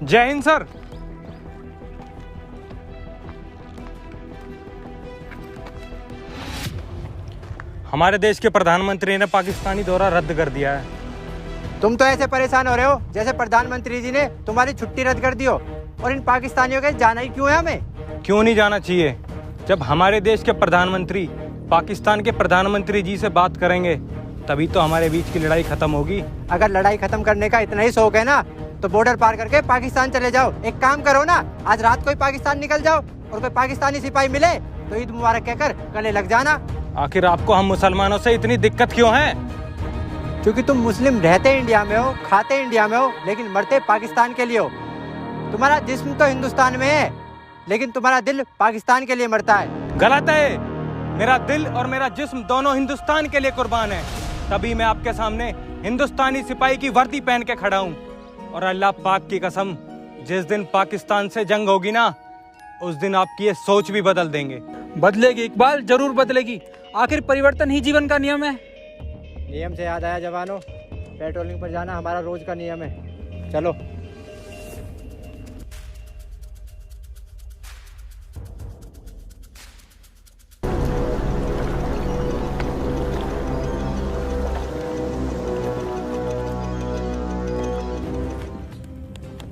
जय हिंद सर। हमारे देश के प्रधानमंत्री ने पाकिस्तानी दौरा रद्द कर दिया है। तुम तो ऐसे परेशान हो रहे हो जैसे प्रधानमंत्री जी ने तुम्हारी छुट्टी रद्द कर दी हो। और इन पाकिस्तानियों के जाना ही क्यों है हमें? क्यों नहीं जाना चाहिए? जब हमारे देश के प्रधानमंत्री पाकिस्तान के प्रधानमंत्री जी से बात करेंगे तभी तो हमारे बीच की लड़ाई खत्म होगी। अगर लड़ाई खत्म करने का इतना ही शौक है ना तो बॉर्डर पार करके पाकिस्तान चले जाओ। एक काम करो ना, आज रात को ही पाकिस्तान निकल जाओ और कोई पाकिस्तानी सिपाही मिले तो ईद मुबारक कहकर गले लग जाना। आखिर आपको हम मुसलमानों से इतनी दिक्कत क्यों है? क्योंकि तुम मुस्लिम रहते इंडिया में हो, खाते इंडिया में हो, लेकिन मरते पाकिस्तान के लिए हो। तुम्हारा जिस्म तो हिंदुस्तान में है लेकिन तुम्हारा दिल पाकिस्तान के लिए मरता है। गलत है। मेरा दिल और मेरा जिस्म दोनों हिंदुस्तान के लिए कुर्बान है। तभी मैं आपके सामने हिंदुस्तानी सिपाही की वर्दी पहन के खड़ा हूँ। और अल्लाह पाक की कसम, जिस दिन पाकिस्तान से जंग होगी ना उस दिन आपकी ये सोच भी बदल देंगे। बदलेगी इकबाल, जरूर बदलेगी। आखिर परिवर्तन ही जीवन का नियम है। नियम से याद आया जवानों, पेट्रोलिंग पर जाना हमारा रोज का नियम है। चलो।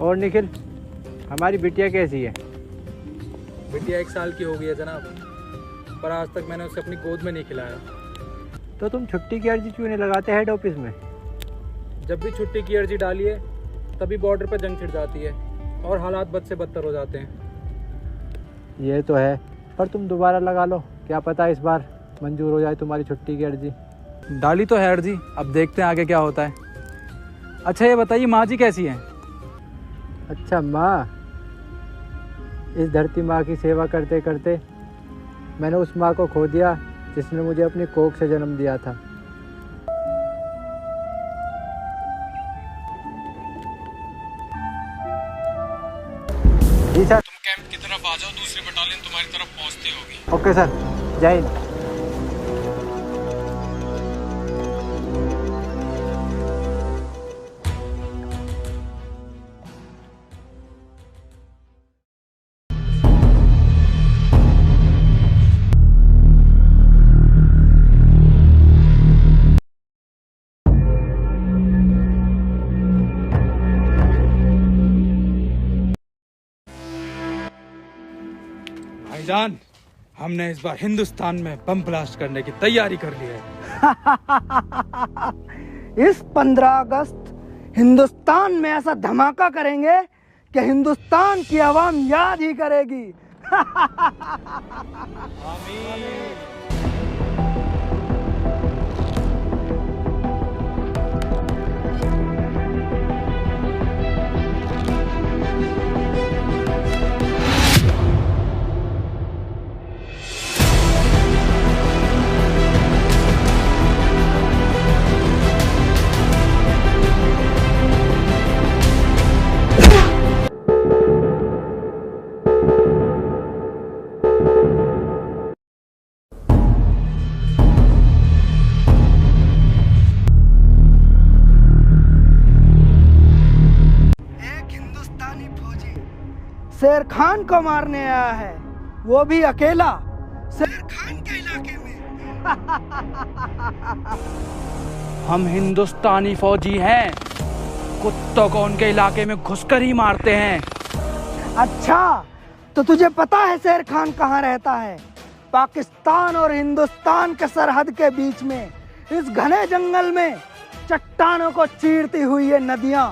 और निखिल, हमारी बिटिया कैसी है? बिटिया 1 साल की हो गई है जनाब, पर आज तक मैंने उसे अपनी गोद में नहीं खिलाया। तो तुम छुट्टी की अर्जी क्यों नहीं लगाते हेड ऑफिस में? जब भी छुट्टी की अर्जी डाली है तभी बॉर्डर पर जंग छिड़ जाती है और हालात बद से बदतर हो जाते हैं। ये तो है, पर तुम दोबारा लगा लो, क्या पता इस बार मंजूर हो जाए तुम्हारी छुट्टी की अर्जी। डाली तो है अर्जी, अब देखते हैं आगे क्या होता है। अच्छा ये बताइए, माँ जी कैसी हैं? अच्छा माँ, इस धरती माँ की सेवा करते करते मैंने उस माँ को खो दिया जिसने मुझे अपनी कोख से जन्म दिया था। जी सर। तुम कैंप की तरफ आ जाओ, दूसरी बटालियन तुम्हारी तरफ पहुंचती होगी। ओके सर, जय हिंद। भाईजान, हमने इस बार हिंदुस्तान में बम ब्लास्ट करने की तैयारी कर ली है। इस 15 अगस्त हिंदुस्तान में ऐसा धमाका करेंगे कि हिंदुस्तान की आवाम याद ही करेगी। शेर खान को मारने आया है, वो भी अकेला, शेर खान के इलाके में। हम हिंदुस्तानी फौजी हैं, कुत्तों को उनके इलाके में घुसकर ही मारते हैं। अच्छा, तो तुझे पता है शेर खान कहाँ रहता है? पाकिस्तान और हिंदुस्तान के सरहद के बीच में, इस घने जंगल में चट्टानों को चीरती हुई ये नदियां,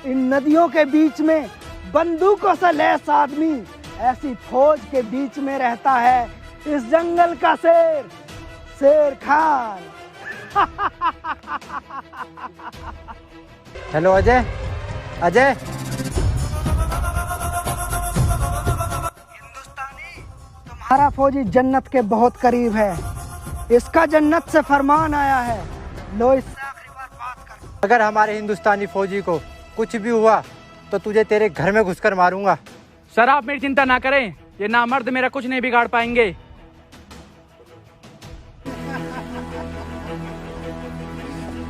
इन नदियों के बीच में बंदूकों से लैस आदमी, ऐसी फौज के बीच में रहता है इस जंगल का शेर, शेर खान। हेलो अजय। अजय, हिंदुस्तानी, तुम्हारा फौजी जन्नत के बहुत करीब है। इसका जन्नत से फरमान आया है, लो इससे आखिरी बार बात कर। अगर हमारे हिंदुस्तानी फौजी को कुछ भी हुआ तो तुझे तेरे घर में घुसकर मारूंगा। सर आप मेरी चिंता ना करें, ये नामर्द मेरा कुछ नहीं बिगाड़ पाएंगे।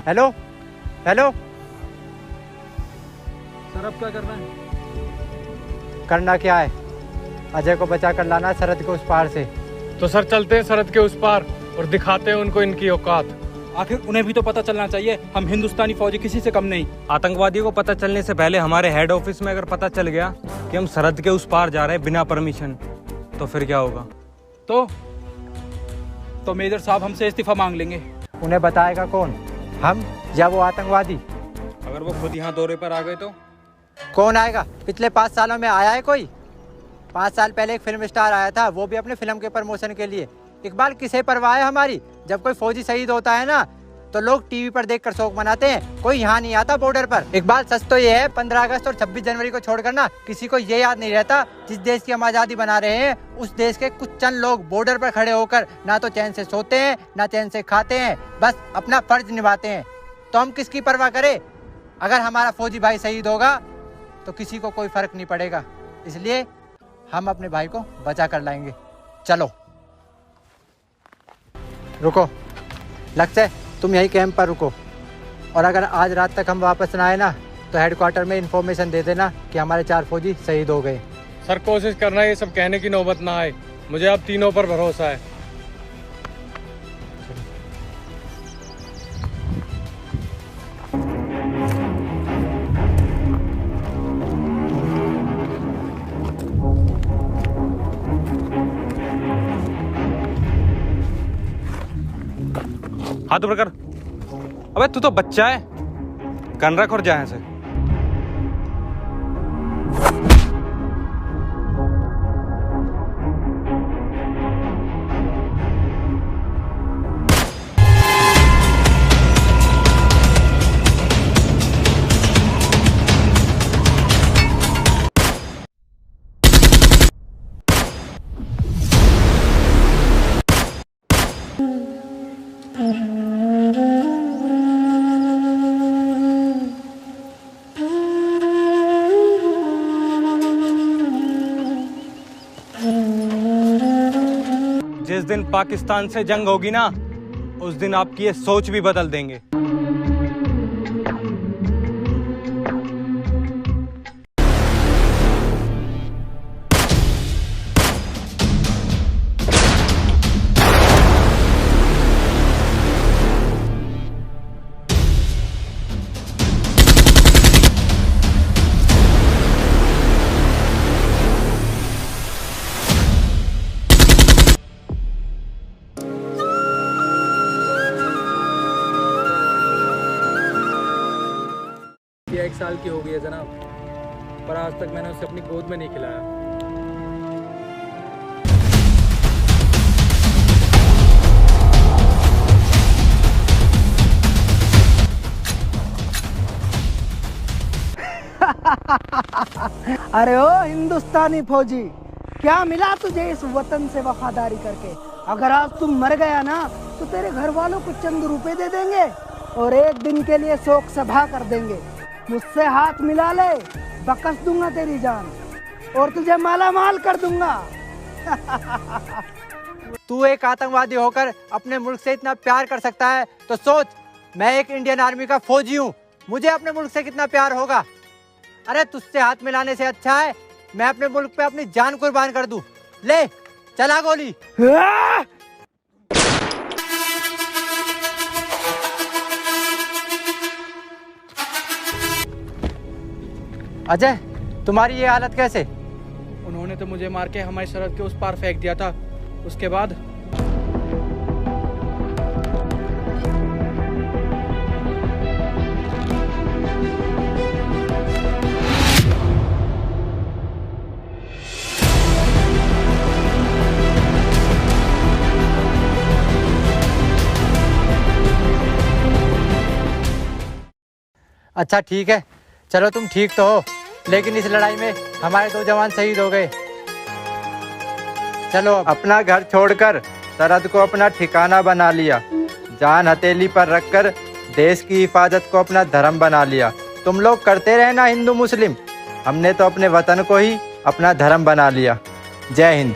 Hello hello. सर अब क्या करना है? करना क्या है, अजय को बचा कर लाना सरहद के उस पार से। तो सर चलते हैं सरहद के उस पार और दिखाते हैं उनको इनकी औकात। आखिर उन्हें भी तो पता चलना चाहिए हम हिंदुस्तानी फौजी किसी से कम नहीं। आतंकवादियों को पता चलने से पहले हमारे हेड ऑफिस में अगर पता चल गया कि हम सरहद के उस पार जा रहे हैं बिना परमिशन, तो फिर क्या होगा? तो मेजर साहब हमसे इस्तीफा मांग लेंगे। उन्हें बताएगा कौन, हम या वो आतंकवादी? अगर वो खुद यहाँ दौरे पर आ गए तो? कौन आएगा? पिछले 5 सालों में आया है कोई? 5 साल पहले एक फिल्म स्टार आया था, वो भी अपने फिल्म के प्रमोशन के लिए। इकबाल, किसे परवाह है हमारी? जब कोई फौजी शहीद होता है ना तो लोग टीवी पर देखकर शोक मनाते हैं, कोई यहाँ नहीं आता बॉर्डर पर। इकबाल, सच तो ये है 15 अगस्त और 26 जनवरी को छोड़कर ना किसी को ये याद नहीं रहता जिस देश की हम आज़ादी बना रहे हैं उस देश के कुछ चंद लोग बॉर्डर पर खड़े होकर ना तो चैन से सोते हैं ना चैन से खाते हैं, बस अपना फर्ज निभाते हैं। तो हम किसकी परवाह करें? अगर हमारा फौजी भाई शहीद होगा तो किसी को कोई फर्क नहीं पड़ेगा, इसलिए हम अपने भाई को बचा कर लाएंगे। चलो रुको, लक्ष्य तुम यही कैंप पर रुको, और अगर आज रात तक हम वापस ना आए ना तो हेडक्वार्टर में इन्फॉर्मेशन दे देना कि हमारे 4 फौजी शहीद हो गए। सर कोशिश करना ये सब कहने की नौबत ना आए, मुझे आप तीनों पर भरोसा है। हाथ ऊपर कर। अबे तू तो बच्चा है, गन रख और जा यहाँ से। जिस दिन पाकिस्तान से जंग होगी ना उस दिन आपकी ये सोच भी बदल देंगे। ये 1 साल की हो गई है जनाब, पर आज तक मैंने उसे अपनी गोद में नहीं खिलाया। अरे ओ हिंदुस्तानी फौजी, क्या मिला तुझे इस वतन से वफादारी करके? अगर आज तुम मर गया ना तो तेरे घर वालों को चंद रुपए दे देंगे और एक दिन के लिए शोक सभा कर देंगे। मुझसे हाथ मिला ले, बकस दूंगा तेरी जान और तुझे माला माल कर दूंगा। तू एक आतंकवादी होकर अपने मुल्क से इतना प्यार कर सकता है तो सोच, मैं एक इंडियन आर्मी का फौजी हूँ, मुझे अपने मुल्क से कितना प्यार होगा। अरे तुझसे हाथ मिलाने से अच्छा है मैं अपने मुल्क पे अपनी जान कुर्बान कर दूं। ले चला गोली। अजय, तुम्हारी ये हालत कैसे? उन्होंने तो मुझे मार के हमारी सरहद के उस पार फेंक दिया था, उसके बाद अच्छा ठीक है, चलो तुम ठीक तो हो, लेकिन इस लड़ाई में हमारे 2 जवान शहीद हो गए। चलो अपना घर छोड़कर सरहद को अपना ठिकाना बना लिया, जान हथेली पर रखकर देश की हिफाजत को अपना धर्म बना लिया। तुम लोग करते रहना हिंदू मुस्लिम, हमने तो अपने वतन को ही अपना धर्म बना लिया। जय हिंद।